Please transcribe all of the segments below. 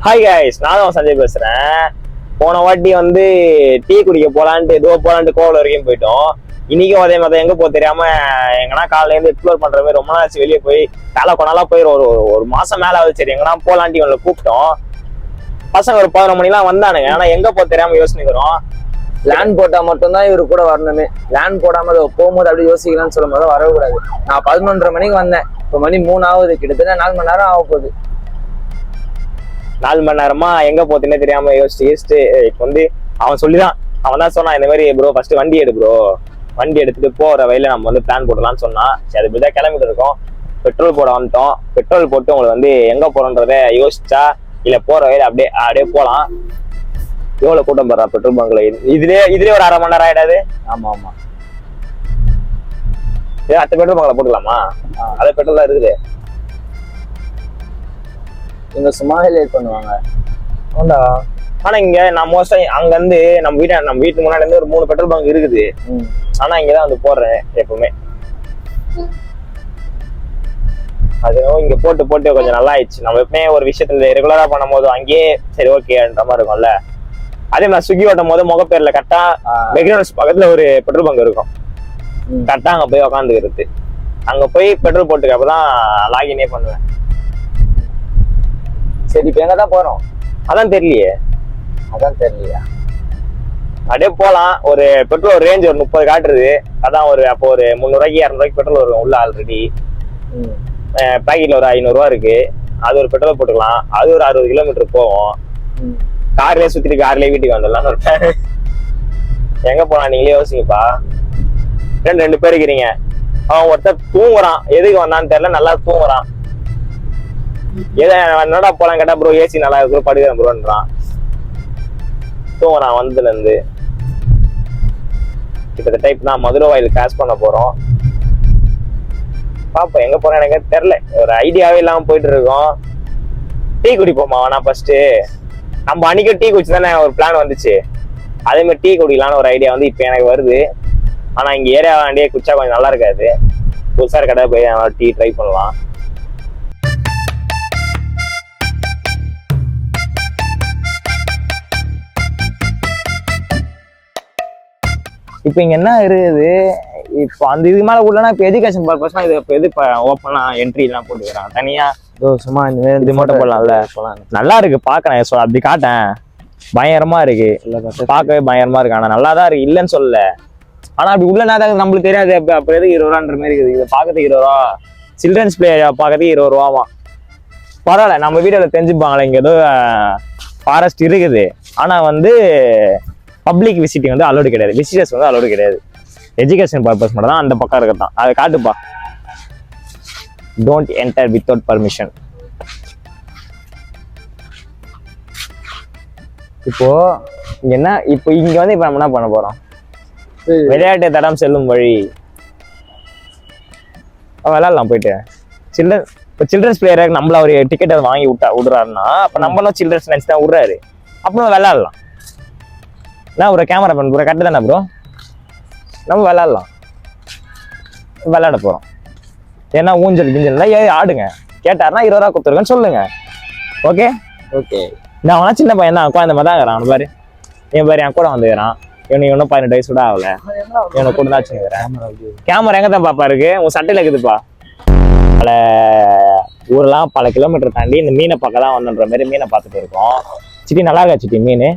Hi guys, நான் தான் சஞ்சய் பேசுறேன். போன வாட்டி வந்து டீ குடிக்க போலான்ட்டு கோவில் வரைக்கும் போயிட்டோம். இன்னைக்கும் அதே மாதிரி எங்க தெரியாம எங்கன்னா காலையில இருந்து எக்ஸ்ப்ளோர் பண்ற மாதிரி ரொம்ப நாள் வெளியே போய் காலை கொண்டாலாம் போய் ஒரு மாசம் மேல ஆகுது. சரி எங்கன்னா போலான்ட்டு இவங்களை கூப்பிட்டோம். பசங்க ஒரு 11 மணிலாம் வந்தானுங்க. ஆனா எங்க தெரியாம யோசிக்கிறோம். லேண்ட் போட்டா மட்டும்தான் இவரு கூட வரணுமே. லேண்ட் போடாம போகும்போது அப்படி யோசிக்கலாம்னு சொல்லும் போது வரக்கூடாது. நான் 11:30 மணிக்கு வந்தேன். இப்போ மணி 3 ஆகுது. கிட்டத்தட்ட 4 மணி நேரம் ஆக போகுது. 4 மணி நேரமா எங்க போத்துன்னே தெரியாம யோசிச்சு இப்போ வந்து அவன் தான் சொன்னான், இந்த மாதிரி ப்ரோ ஃபர்ஸ்ட் வண்டி எடு ப்ரோ, வண்டி எடுத்துட்டு போற வழியில நம்ம வந்து பிளான் போடலாம்னு சொன்னா. சரி இப்படிதான் கிளம்பிட்டு இருக்கோம். பெட்ரோல் போட வந்துட்டோம். பெட்ரோல் போட்டு உங்களுக்கு வந்து எங்க போறோன்றத யோசிச்சா இல்ல போற வழியில அப்படியே போலாம். எவ்வளவு கூட்டம் போடுறா பெட்ரோல் பங்க்ல. இதுலயே ஒரு 1/2 மணி நேரம் ஆயிடாது. ஆமா அடுத்த பெட்ரோல் பங்க்ல போட்டுக்கலாமா? அது பெட்ரோல் தான் இருக்குது. இங்க சும்மா லேட் பண்ணுவாங்க. ஆனா இங்க நான் மோஸ்டா அங்க இருந்து நம்ம வீட்டுக்கு முன்னாடி இருந்து ஒரு 3 பெட்ரோல் பங்க் இருக்குது. ஆனா இங்கதான் வந்து போடுறேன் எப்பவுமே. அது இங்க போட்டு கொஞ்சம் நல்லா ஆயிடுச்சு. நம்ம எப்பவுமே ஒரு விஷயத்துல ரெகுலரா பண்ணும் போது அங்கேயே சரி ஓகேன்ற மாதிரி இருக்கும்ல. அதே மாதிரி ஸ்விக்கி ஓட்டும் போது முகப்பேர்ல கரெக்டா மெக்டானல்ட்ஸ் பக்கத்துல ஒரு பெட்ரோல் பங்க் இருக்கும். கரெக்டா அங்க போய் உக்காந்துக்கிறது. அங்க போய் பெட்ரோல் போட்டுக்க அப்பதான் லாகினே பண்ணுவேன். சரி இப்ப எங்க தான் போறோம்? அதான் தெரியலையா? அப்படியே போலாம். ஒரு பெட்ரோல் ரேஞ்ச் ஒரு 30 காட்டுறது. அதான் அப்போ ஒரு 300 200 பெட்ரோல் வரும் உள்ள ஆல்ரெடி. பேக்கெட்ல ஒரு 500 ரூபா இருக்கு. அது ஒரு பெட்ரோல் போட்டுக்கலாம். அது ஒரு 60 கிலோமீட்டர் போவோம். கார்லயே சுத்திட்டு கார்லயே வீட்டுக்கு வந்துடலாம்னு ஒரு பிளான். எங்க போலாம் நீங்களே யோசிங்கப்பா. 2 பேர் இருக்கிறீங்க. அவன் ஒருத்தர் தூங்குறான். எதுக்கு வந்தான்னு தெரியல, நல்லா தூங்குறான். என்னடா போலாம் கேட்டா ப்ரோ ஏசி நல்லா இருக்கு படுக்கிறேன் ப்ரோன்றான். தூங்குறான் வந்ததுல இருந்து. கிட்டத்தட்ட இப்ப நான் மதுரை வாயில் கிராஸ் பண்ண போறோம். பாப்போம் எங்க போறோம் எனக்கு தெரியல. ஒரு ஐடியாவே இல்லாம போயிட்டு இருக்கோம். டீ குடிப்போமா வேணா ஃபர்ஸ்ட்? நம்ம அன்னைக்கு டீ குடிச்சு தானே ஒரு பிளான் வந்துச்சு. அதே மாதிரி டீ குடிக்கலான்னு ஒரு ஐடியா வந்து இப்ப எனக்கு வருது. ஆனா இங்க ஏரியா வண்டியே குடிச்சா கொஞ்சம் நல்லா இருக்காது. புதுசா கடை போய் டீ ட்ரை பண்ணலாம். இப்ப இங்க என்ன இருக்குது? இப்போ அந்த இதுக்கு மேல உள்ளனா இப்ப எஜுகேஷன் பர்பஸ்னா இது இப்ப எது ஓப்பனா என்ட்ரி எல்லாம் போட்டுக்கிறாங்க தனியா. சும்மா இது மட்டும் போடலாம்ல. நல்லா இருக்கு பாக்க. அப்படி காட்டேன். பயங்கரமா இருக்கு. பார்க்கவே பயங்கரமா இருக்கு. ஆனா நல்லாதான் இருக்கு, இல்லைன்னு சொல்லல. ஆனா அப்படி உள்ள நேரம் நம்மளுக்கு தெரியாது. அப்ப எது 20 ரூபான்ற மாதிரி இருக்குது. இதை பாக்கிறதுக்கு 20 ரூபா. சில்ட்ரன்ஸ் பிளே பாக்கிறதுக்கு 20 ரூபாவா? பரவாயில்ல, நம்ம வீட்டுல தெரிஞ்சுப்பாங்களே இங்க ஏதோ ஃபாரஸ்ட் இருக்குது. ஆனா வந்து பப்ளிக் விசிட்டிங் வந்து அலோடு கிடையாது. விசிட்டர்ஸ் வந்து அலோடு கிடையாது. எஜுகேஷன் பர்பஸ் மட்டும் தான் அந்த பக்கம் இருக்கத்தான். அதை காட்டுப்பா. Don't enter without permission. இப்போ இங்க வந்து இப்ப நம்ம என்ன பண்ண போறோம்? விளையாட்டு தடம் செல்லும் வழி விளையாடலாம் போயிட்டு. சில்ட்ரன்ஸ் பிளேயர் நம்மள ஒரு டிக்கெட் வாங்கி விடுறாருன்னா அப்ப நம்மளும் சில்ட்ரன்ஸ் நினைச்சு தான் விடுறாரு. அப்புறம் விளையாடலாம். நான் ஒரு கேமரா பண்ண ப்ரோ கரெக்டு தானே ப்ரோ? நம்ம விளையாட போறோம். ஏன்னா ஊஞ்சல் கிஞ்சல்ல ஆடுங்க. கேட்டாருன்னா 20 ரூபா கொடுத்துருக்கேன்னு சொல்லுங்க. ஓகே நான் அவனா சின்ன பையன் தான். குழந்தை மாதிரி தான் இருக்கிறான் பாரு. என் பாரு என் கூட வந்துக்கிறான். இவனுக்கு இன்னும் 18 வயசு கூட ஆகல. இவனை கூட தான் வச்சுக்கிறேன். கேமரா எங்க தான் பாப்பா இருக்கு? உன் சட்டையில இருக்குதுப்பா. பல ஊரெல்லாம் பல கிலோமீட்டர் தாண்டி இந்த மீனை பார்க்க தான் வந்துன்ற மாதிரி மீனை பார்த்துட்டு இருக்கோம். சிட்டி நல்லா இருக்கா சிட்டி மீன்?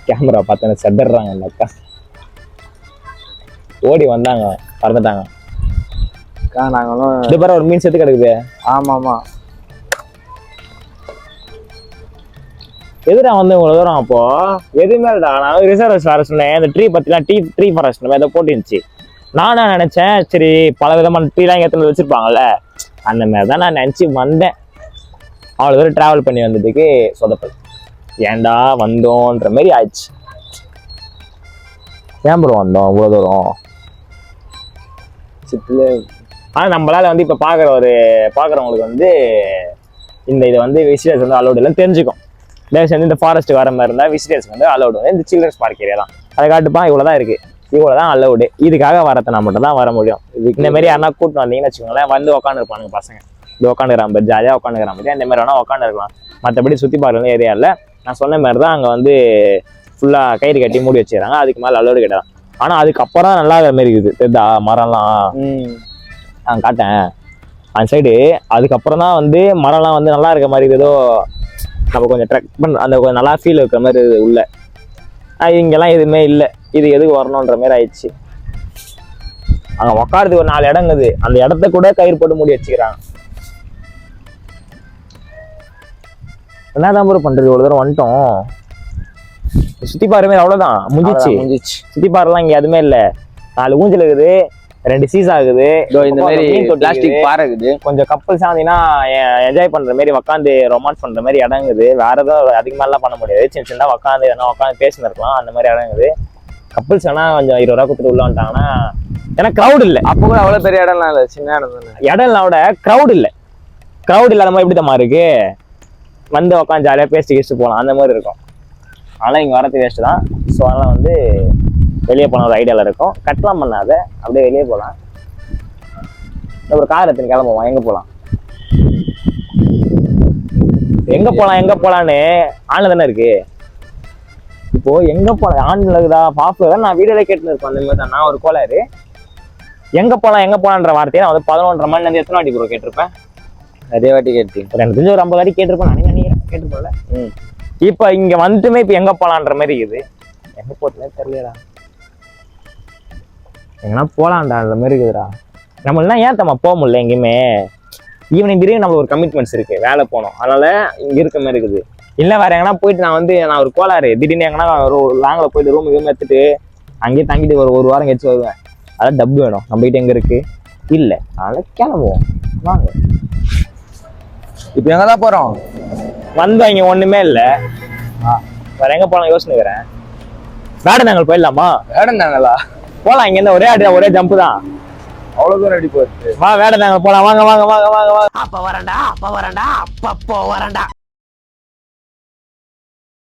கேமரா பார்த்தேன்னு செத்துடுறாங்க அந்த அக்கா. ஓடி வந்தாங்க, பறந்துட்டாங்க. நாங்களும் இது பாரு ஒரு மீன் செத்து கிடக்குது. ஆமா எதுடா வந்து இவ்வளவு தூரம்? அப்போ எதுவுமே இல்லடா. நான் ரிசர்வ் ஃபாரஸ்ட் இந்த ட்ரீ பத்திலாம் ட்ரீ ஃபாரஸ்ட் ஏதோ போட்டுருந்துச்சு. நானும் நினைச்சேன் சரி பல விதமான ட்ரீலாம் எத்தனை வச்சிருப்பாங்கல்ல, அந்த மாதிரி தான் நான் நினைச்சு வந்தேன். அவ்வளவு தூரம் டிராவல் பண்ணி வந்ததுக்கு சொதப்பல். ஏன்டா வந்தோன்ற மாதிரி ஆயிடுச்சு. ஏன் ப்ரோ வந்தோம் இவ்வளவு தூரம்? ஆனா நம்மளால வந்து இப்ப பாக்குறவங்களுக்கு வந்து இதை வந்து விசிட்டர்ஸ் வந்து அலோடு இல்லைன்னு தெரிஞ்சுக்கும். தயவுசெய்து இந்த ஃபாரஸ்ட் வர மாதிரி இருந்தா விசிட்டர்ஸ் வந்து அலோடு. இந்த சில்ட்ரன்ஸ் பார்க் ஏரியா தான். அதை காட்டுப்பா. இவ்வளவுதான் இருக்கு. இவ்வளவுதான் அலோடு. இதுக்காக வரத்தினா மட்டும் தான் வர முடியும். இந்த மாதிரி யாருன்னா கூட்டு வந்தீங்கன்னு வச்சுக்கோங்களேன், வந்து உட்காந்து இருப்பானுங்க பசங்க. இது உட்காந்துக்கிறான் ஜாலியாக உட்காந்துக்கிறான் பற்றி அந்த மாதிரி வேணா உட்காந்துருக்கலாம். மற்றபடி சுற்றி பார்க்கணும் ஏரியா இல்லை. நான் சொன்ன மாதிரி தான் அங்கே வந்து ஃபுல்லாக கயிறு கட்டி மூடி வச்சுக்கிறாங்க. அதுக்கு மேலே அலோடு கிடையாது. ஆனால் அதுக்கப்புறம் தான் நல்லா இருக்கிற மாதிரி இருக்குது தெரியுதா மரம்லாம். நான் காட்டேன் அந்த சைடு. அதுக்கப்புறம் தான் வந்து மரம்லாம் வந்து நல்லா இருக்க மாதிரி ஏதோ நம்ம கொஞ்சம் ட்ரெக் பண்ண அந்த கொஞ்சம் நல்லா ஃபீல் இருக்கிற மாதிரி இருக்குது உள்ள. இங்கெல்லாம் எதுவுமே இல்லை. இது எதுக்கு வரணுன்ற மாதிரி ஆயிடுச்சு. அங்கே உக்காடுறதுக்கு ஒரு 4 இடங்குது. அந்த இடத்த கூட கயிறு போட்டு மூடி வச்சுக்கிறாங்க. என்னதான் ப்ரோ பண்றது? ஒரு தடவை வந்துட்டோம், சுத்தி பாருமே, அவ்வளவுதான், முடிஞ்சிச்சு. சுத்தி பாருலாம் இங்க எதுவுமே இல்லை. 4 ஊஞ்சல் இருக்குது, 2 சீசா இருக்குது, இந்த மாதிரி பிளாஸ்டிக் பாறை இருக்குது. கொஞ்சம் கப்பல்ஸ் ஆனீங்கன்னா என்ஜாய் பண்ற மாதிரி உட்காந்து ரொமான்ஸ் பண்ற மாதிரி இடங்குது. வேற ஏதோ அதுக்கு மேலாம் பண்ண முடியாது. சின்ன சின்ன உட்காந்து பேசின்னு இருக்கலாம். அந்த மாதிரி இடங்குது. கப்பல்ஸ் வேணா கொஞ்சம் 20 ரூபா கொடுத்துட்டு உள்ள வந்துட்டாங்கன்னா, ஏன்னா கிரௌட் இல்லை. அப்போ கூட அவ்வளவு பெரிய இடம்லாம் இல்லை, சின்ன இடம் தானே. இடம்லாம் கிரௌட் இல்லை. கிரௌட் இல்லாத மாதிரி எப்படி தம்மா இருக்கு. வந்து உட்காந்து ஜாலியாக பேசிட்டு போகலாம், அந்த மாதிரி இருக்கும். ஆனால் இங்கே வரது வேஸ்ட்டு தான். ஸோ அதனால் வந்து வெளியே போன ஒரு ஐடியாவில் இருக்கும். கட்டலாம் பண்ணாத, அப்படியே வெளியே போகலாம். ஒரு கார் எடுத்துன்னு கிளம்புவோம். எங்கே போகலாம் எங்கே போகலான்னு ஆன்ல தானே இருக்கு. இப்போ எங்கே போகலாம் ஆன்ல இருக்குதா பாப்புலர் நான் வீடியோவில் கேட்டுன்னு இருக்கோம். அந்த மாதிரி தான் நான் ஒரு கோளாறு. எங்கே போகலான்ற வார்த்தையை நான் வந்து 11:30 மணிலேருந்து எத்தனை வாட்டி ப்ரோ கேட்டிருப்பேன்? நிறைய வாட்டி கேட்டேன். எனக்கு தெரிஞ்ச ஒரு 50 வாட்டி கேட்டிருப்பேன் நினைக்கிறேன். கேட்டுப்போல. இப்போ இங்கே வந்துட்டுமே இப்போ எங்கே போகலான்ற மாதிரி இருக்குது. எங்கே போகிறதுனே தெரியலடா. எங்கன்னா போகலான்டா அந்த மாதிரி இருக்குதுடா. நம்மளாம் ஏன் தம்மா போக முடியல எங்கேயுமே. ஈவினிங் திடீர்னு நம்மளுக்கு ஒரு கமிட்மெண்ட்ஸ் இருக்குது, வேலை போகணும். அதனால இங்கே இருக்க மாதிரி இருக்குது. இல்லை வேறு எங்கன்னா போயிட்டு நான் ஒரு கோளாறு திடீர்னு எங்கன்னா ஒரு லாங்கில் போயிட்டு ரூம் எதுவும் எடுத்துட்டு அங்கேயே தங்கிட்டு ஒரு வாரம் கழிச்சு வருவேன். அதான் டப்பு வேணும். நம்ம கிட்ட எங்கே இருக்கு இல்லை. அதனால கிளம்புவோம் வாங்க. இப்போ எங்கே தான் போகிறோம்? வந்தோம், இங்கே ஒன்றுமே இல்லை. வேற எங்கே போகலாம் யோசனைக்கிறேன். வேடந்தாங்கல் போயிடலாமா? வேடந்தாங்களா? போகலாம். இங்கேருந்து ஒரே ஜம்ப்பு தான். அவ்வளோ தூரம் அடி போகுது. வா வேடந்தாங்கல் போகலாம். வாங்க. அப்ப வரண்டா அப்ப வரண்டா.